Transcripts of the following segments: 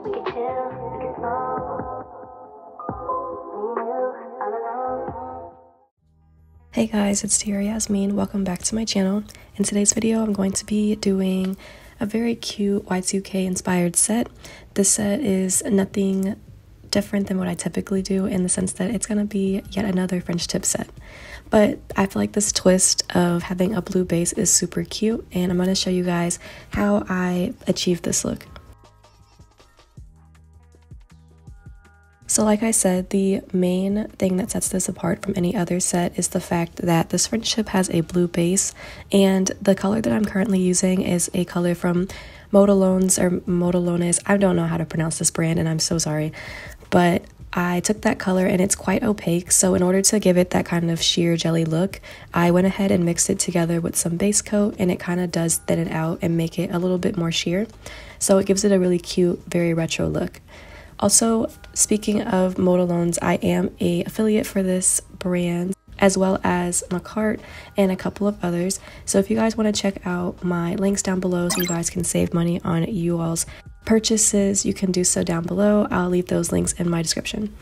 We can chill, we can smoke. Me and you, all alone. Hey guys, it's Tia Yasmin. Welcome back to my channel. In today's video, I'm going to be doing a very cute Y2K inspired set. This set is nothing different than what I typically do in the sense that it's going to be yet another French tip set. But I feel like this twist of having a blue base is super cute, and I'm going to show you guys how I achieved this look. So like I said, the main thing that sets this apart from any other set is the fact that this French tip has a blue base, and the color that I'm currently using is a color from Modalones or Modalones. I don't know how to pronounce this brand and I'm so sorry, but I took that color and it's quite opaque, so in order to give it that kind of sheer jelly look, I went ahead and mixed it together with some base coat, and it kind of does thin it out and make it a little bit more sheer, so it gives it a really cute, very retro look. Also, speaking of Modalones, I am a affiliate for this brand, as well as Macart and a couple of others. So if you guys want to check out my links down below so you guys can save money on you all's purchases, you can do so down below. I'll leave those links in my description.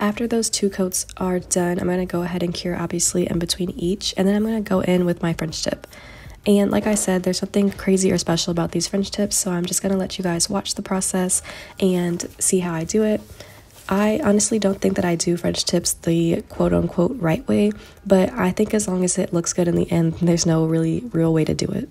After those two coats are done, I'm going to go ahead and cure obviously in between each, and then I'm going to go in with my French tip. And like I said, there's something crazy or special about these French tips, so I'm just going to let you guys watch the process and see how I do it. I honestly don't think that I do French tips the quote-unquote right way, but I think as long as it looks good in the end, there's no really real way to do it.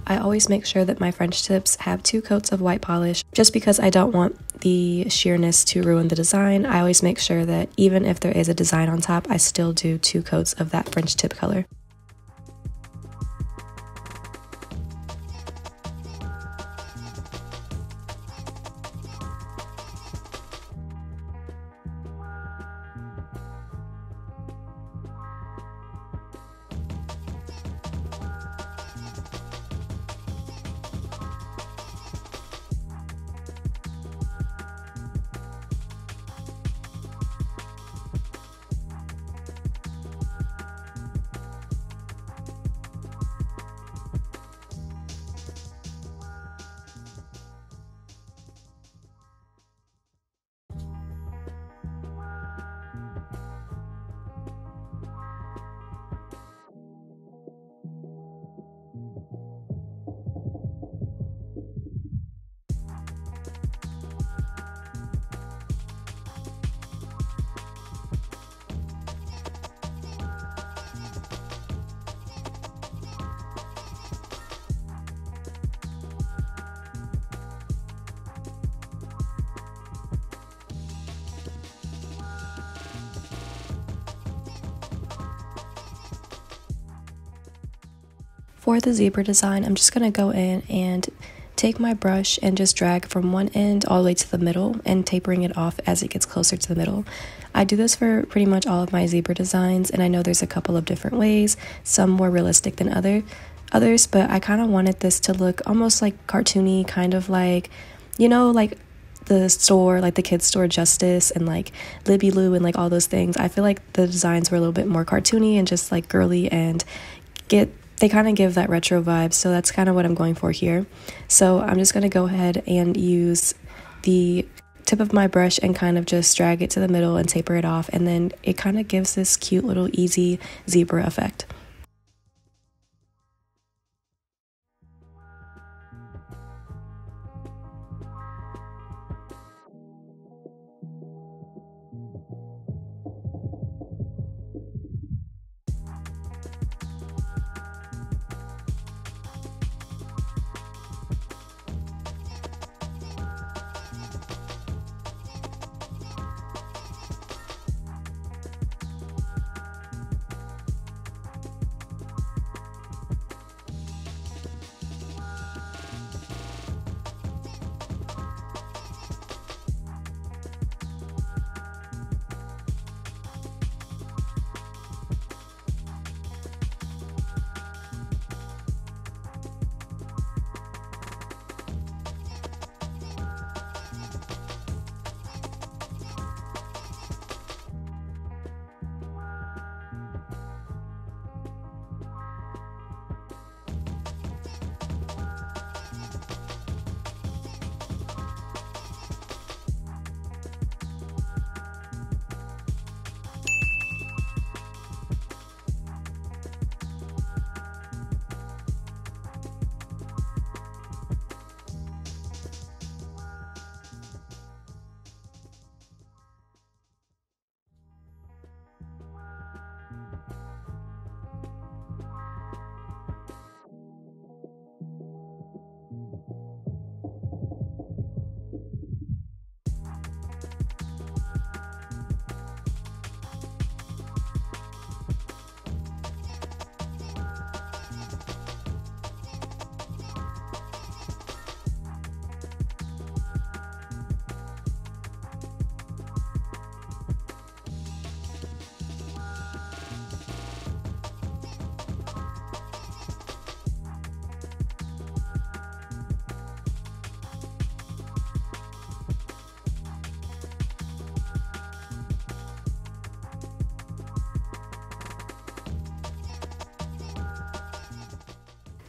I always make sure that my French tips have 2 coats of white polish just because I don't want the sheerness to ruin the design, I always make sure that even if there is a design on top, I still do 2 coats of that French tip color. For the zebra design, I'm just going to go in and take my brush and just drag from one end all the way to the middle and tapering it off as it gets closer to the middle. I do this for pretty much all of my zebra designs, and I know there's a couple of different ways, some more realistic than others, but I kind of wanted this to look almost like cartoony, kind of like, you know, like the store, like the kids store Justice and like Libby Lou and like all those things. I feel like the designs were a little bit more cartoony and just like girly and they kind of give that retro vibe, so that's kind of what I'm going for here. So I'm just going to go ahead and use the tip of my brush and kind of just drag it to the middle and taper it off, and then it kind of gives this cute little easy zebra effect.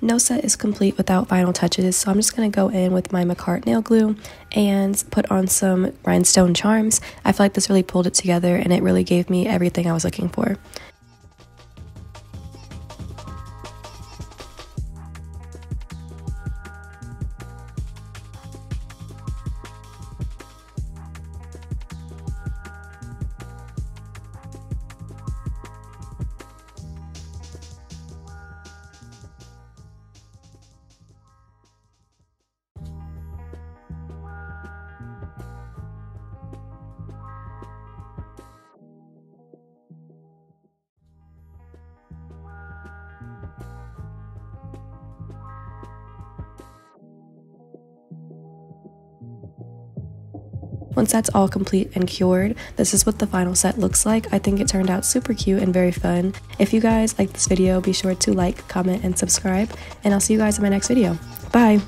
No set is complete without final touches, so I'm just going to go in with my McCart nail glue and put on some rhinestone charms. I feel like this really pulled it together and it really gave me everything I was looking for. Once that's all complete and cured, this is what the final set looks like. I think it turned out super cute and very fun. If you guys like this video, be sure to like, comment, and subscribe, and I'll see you guys in my next video. Bye!